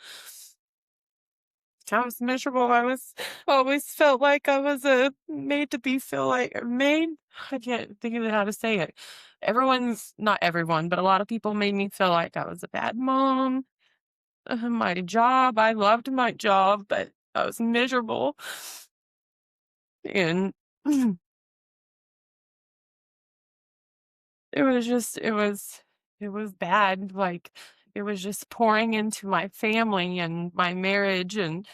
I was miserable. I was always felt like I was made to be feel like made. I can't think of how to say it. Everyone's not everyone, but a lot of people made me feel like I was a bad mom. My job, I loved my job, but I was miserable, and it was just it was bad. Like it was just pouring into my family and my marriage, and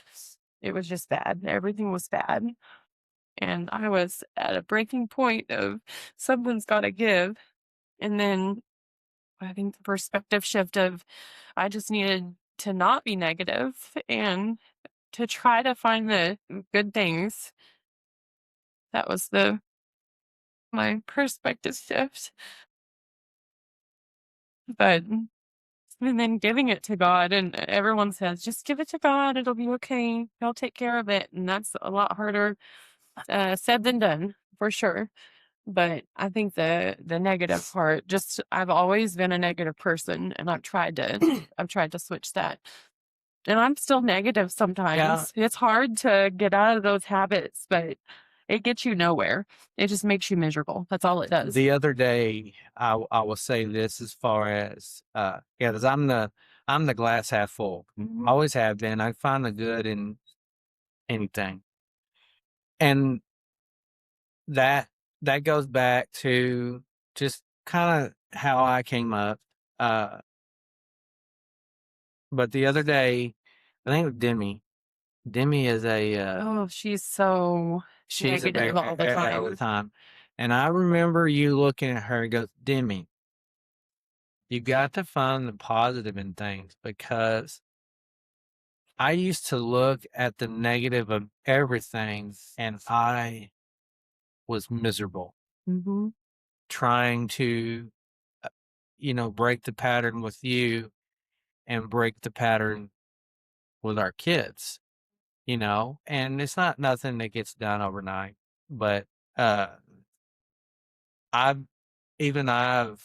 it was just bad. Everything was bad. And I was at a breaking point of someone's got to give. And then I think the perspective shift of I just needed to not be negative and to try to find the good things. That was my perspective shift. But and then giving it to God, and everyone says, just give it to God, it'll be okay. He'll take care of it. And that's a lot harder said than done, for sure. But I think the negative part, just I've always been a negative person, and I've tried to switch that. And I'm still negative Yeah. sometimes. It's hard to get out of those habits, but it gets you nowhere. It just makes you miserable. That's all it does. The other day, I will say this as far as because I'm the glass half full. Mhm. Always have been. I find the good in anything, and that goes back to just kind of how I came up. Uh, but the other day, I think it was Demi. Demi is Oh, she's so she's a negative all the all the time. time, and I remember you looking at her and goes, Demi, you got to find the positive in things, because I used to look at the negative of everything and I was miserable Hmm. trying to, uh, break the pattern with you and break the pattern with our kids, and it's not nothing that gets done overnight, but, uh, I've, I've,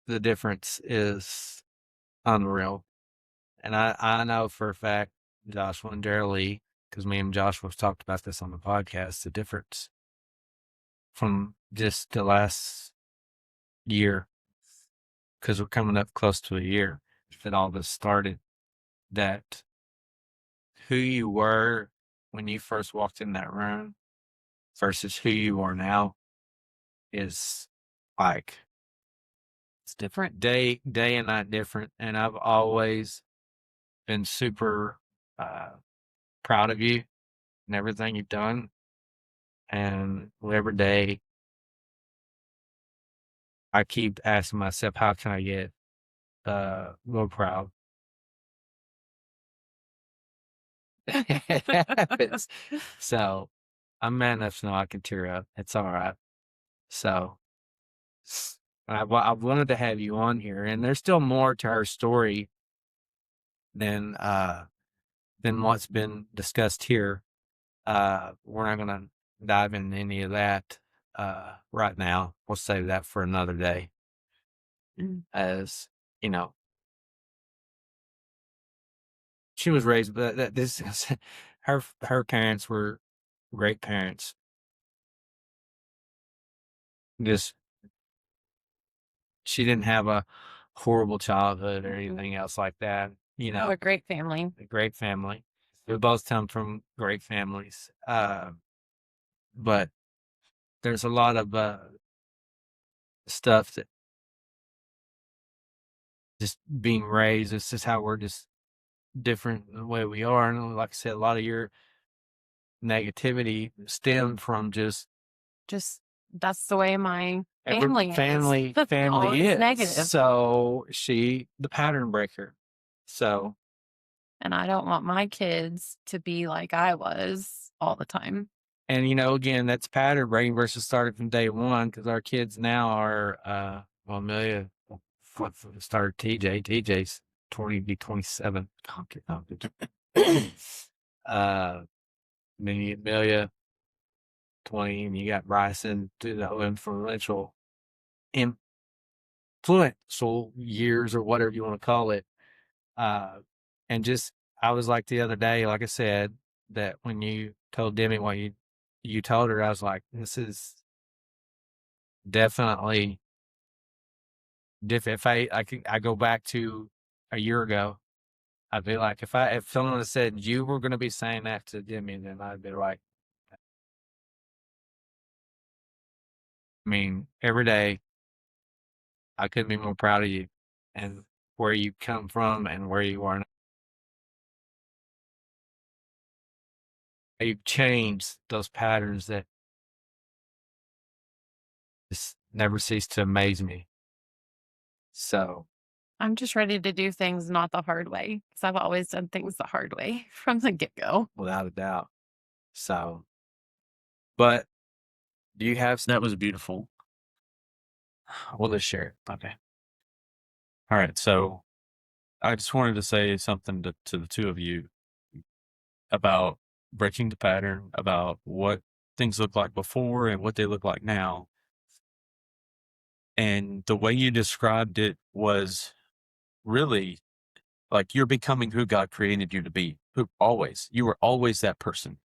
the difference is unreal. And I know for a fact, Joshua and Darrell, because me and Joshua have talked about this on the podcast, the difference from just the last year, because we're coming up close to a year that all this started, that who you were when you first walked in that room versus who you are now is like, it's different day and night different. And I've always been super proud of you and everything you've done. And every day I keep asking myself, how can I get more proud? It happens. So I'm man enough to know I can tear up. It's all right. So I wanted to have you on here, and there's still more to her story than what's been discussed here. We're not gonna dive into any of that right now. We'll save that for another day. Mm. As you know, she was raised, but this her parents were great parents. Just she didn't have a horrible childhood or Mhm. anything else like that. Oh, a great family. A great family. We both come from great families. But there's a lot of stuff that just being raised. It's just how we're just different the way we are. And like I said, a lot of your negativity stemmed from just Just that's the way my every family is. family Always is. negative. So she the pattern breaker. So And I don't want my kids to be like I was all the time. and again, that's pattern breaking versus starting from day one, because our kids now are well, Amelia started TJ. TJ's 27. Then you Amelia 20, and you got Bryson to the influential years or whatever you want to call it. And just I was like the other day, like I said, that when you told Demi what you told her, I was like, this is definitely different. If I go back to a year ago, I'd be like, if someone had said you were going to be saying that to Demi, then I'd be like, I mean, every day I couldn't be more proud of you and where you come from and where you are now. You've changed those patterns that just never cease to amaze me. So, I'm just ready to do things not the hard way because I've always done things the hard way from the get go. without a doubt. So, but do you have? That was beautiful. We'll just share it. Okay. All right. So I just wanted to say something to the two of you about breaking the pattern, about what things look like before and what they look like now. And the way you described it was really like you're becoming who God created you to be. You were always that person.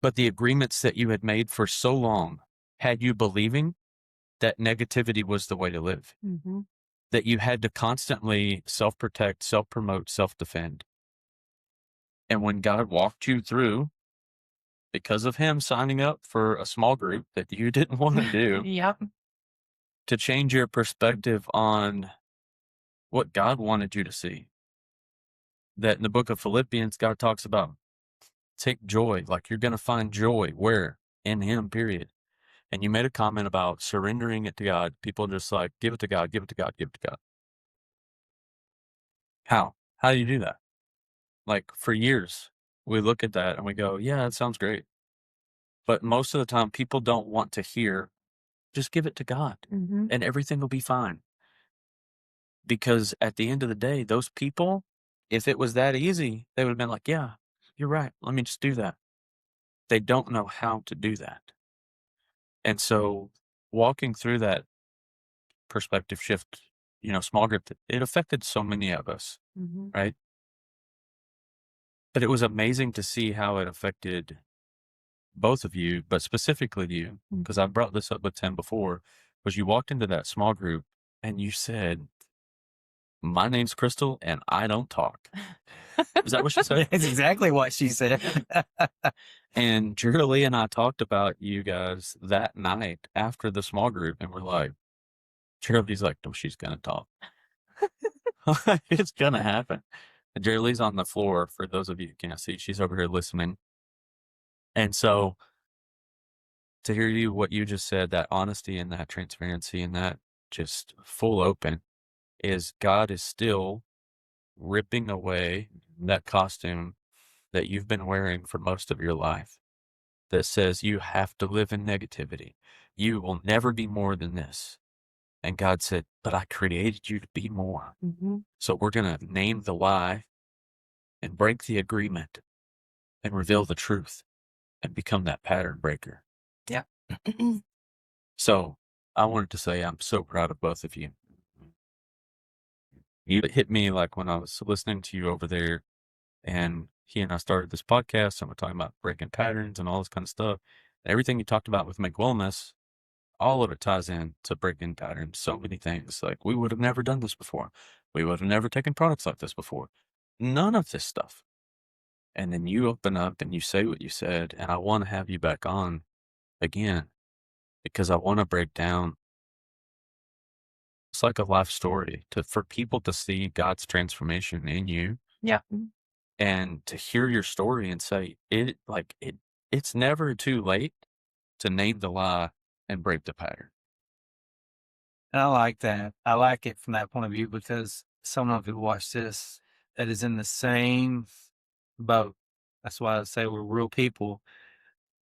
But the agreements that you had made for so long had you believing that negativity was the way to live, Mm-hmm. that you had to constantly self-protect, self-promote, self-defend. And when God walked you through, because of him signing up for a small group that you didn't want to do, Yep. to change your perspective on what God wanted you to see. That in the book of Philippians, God talks about take joy, like you're going to find joy where? In him, period. And you made a comment about surrendering it to God. People just like, give it to God, give it to God, give it to God. How? How do you do that? Like for years, we look at that and we go, yeah, that sounds great. But most of the time, people don't want to hear, just give it to God Mm-hmm. and everything will be fine. Because at the end of the day, those people, if it was that easy, they would have been like, yeah, you're right. Let me just do that. They don't know how to do that. And so walking through that perspective shift, small group, it affected so many of us, Mm-hmm. right? But it was amazing to see how it affected both of you, but specifically you, because I brought this up with Tim before, was you walked into that small group and you said, my name's Crystal and I don't talk. Is that what she said? That's exactly what she said. And Julie and I talked about you guys that night after the small group, and we're like, Julie's like, no, she's gonna talk. It's gonna happen. And Julie's on the floor. For those of you who can't see, she's over here listening. And so to hear you, what you just said, that honesty and that transparency and that just full open, is God is still ripping away that costume that you've been wearing for most of your life that says you have to live in negativity. You will never be more than this. And God said, but I created you to be more. Mm-hmm. So we're going to name the lie and break the agreement and reveal the truth and become that pattern breaker. Yeah. So I wanted to say I'm so proud of both of you. It hit me like when I was listening to you over there and he and I started this podcast and we're talking about breaking patterns and all this kind of stuff. Everything you talked about with Make Wellness, all of it ties in to breaking patterns. So many things. Like we would have never done this before. We would have never taken products like this before. None of this stuff. And then you open up and you say what you said. And I want to have you back on again because I want to break down. It's like a life story for people to see God's transformation in you. Yeah. And to hear your story and say it's never too late to name the lie and break the pattern. And I like that. I like it from that point of view because someone who watched this that is in the same boat. That's why I say we're real people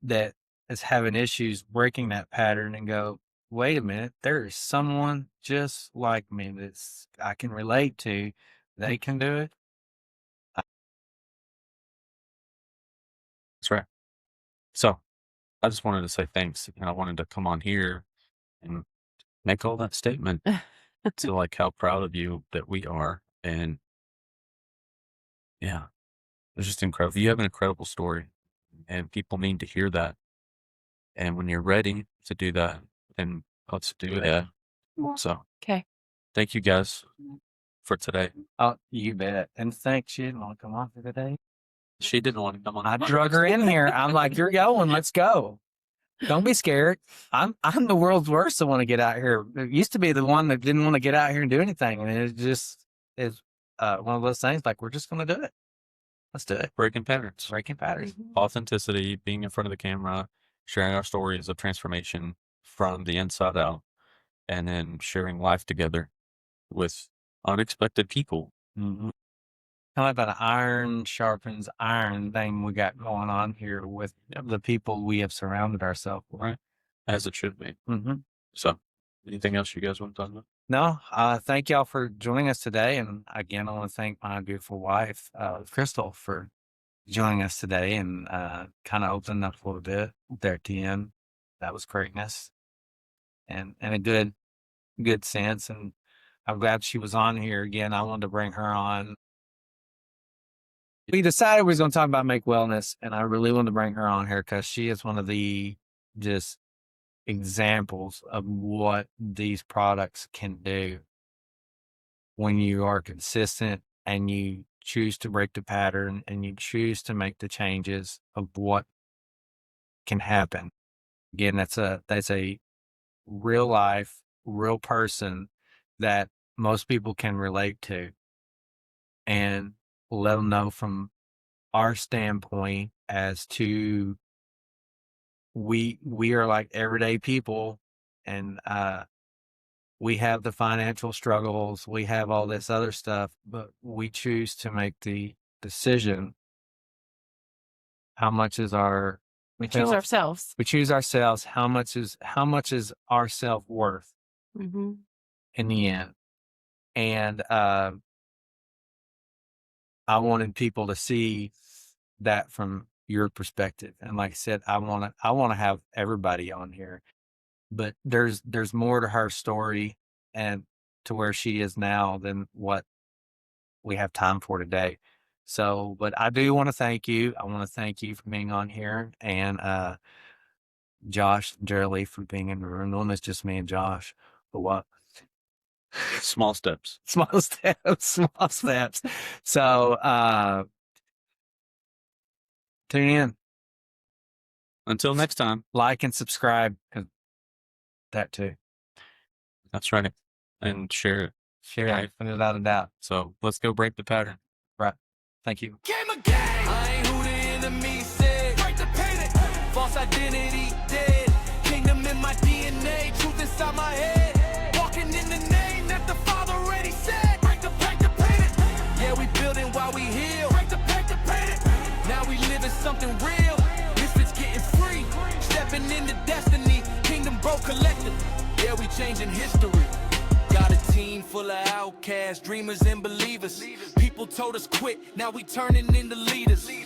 that is having issues breaking that pattern and go, wait a minute, there is someone just like me that's I can relate to. They can do it. That's right. So I just wanted to say thanks. And I wanted to come on here and make all that statement to like how proud of you that we are. And Yeah. It's just incredible. You have an incredible story, and people need to hear that. And when you're ready to do that, then let's do that. So Okay. thank you guys for today. Oh, you bet. And thanks, she didn't want to come on for today. She didn't want to come on. I drug her in here. I'm like, you're going, let's go. Don't be scared. I'm the world's worst to want to get out here. It used to be the one that didn't want to get out here and do anything. And it just is one of those things like, we're just going to do it. Let's do it. Breaking patterns, Breaking patterns. authenticity, being in front of the camera, sharing our stories of transformation from the inside out, and then sharing life together with unexpected people. Mm-hmm. Kind of an iron sharpens iron thing we got going on here with the people we have surrounded ourselves with. Right. As it should be. Mm-hmm. So anything else you guys want to talk about? No, thank y'all for joining us today. And again, I want to thank my beautiful wife, Crystal, for joining us today and kind of opening up a little bit there at the end. That was greatness and a good sense. And I'm glad she was on here again. I wanted to bring her on. We decided we was going to talk about Make Wellness, and I really wanted to bring her on here because she is one of the just examples of what these products can do when you are consistent and you choose to break the pattern and you choose to make the changes of what can happen. Again, that's a real life, real person that most people can relate to, and let them know from our standpoint as to we are like everyday people, and we have the financial struggles, we have all this other stuff, but we choose to make the decision. How much is our We choose ourselves. we choose ourselves. How much is our self-worth Mm-hmm. in the end? And I wanted people to see that from your perspective. And like I said, I want to have everybody on here, but there's more to her story and to where she is now than what we have time for today. So, but I do want to thank you. I want to thank you for being on here, and Josh and Jerry for being in the room. The one that's just me and Josh, but what? Small steps. Small steps. So, tune in, Until next time. like and subscribe. 'Cause that too. That's right. And share it. Share Right. it without a doubt. So let's go break the pattern. Right. Thank you. Game again. I ain't who the enemy said. Break the painting. False identity dead. Kingdom in my DNA. Truth inside my head. Walking in the name that the Father already said. Break the painting. Yeah, we building while we heal. Break the painting. Now we living something real. Misfits getting free. Stepping into destiny. Kingdom bro collective. Yeah, we changing history. Got a team full of outcasts, dreamers and believers. People told us quit, now we turning into leaders.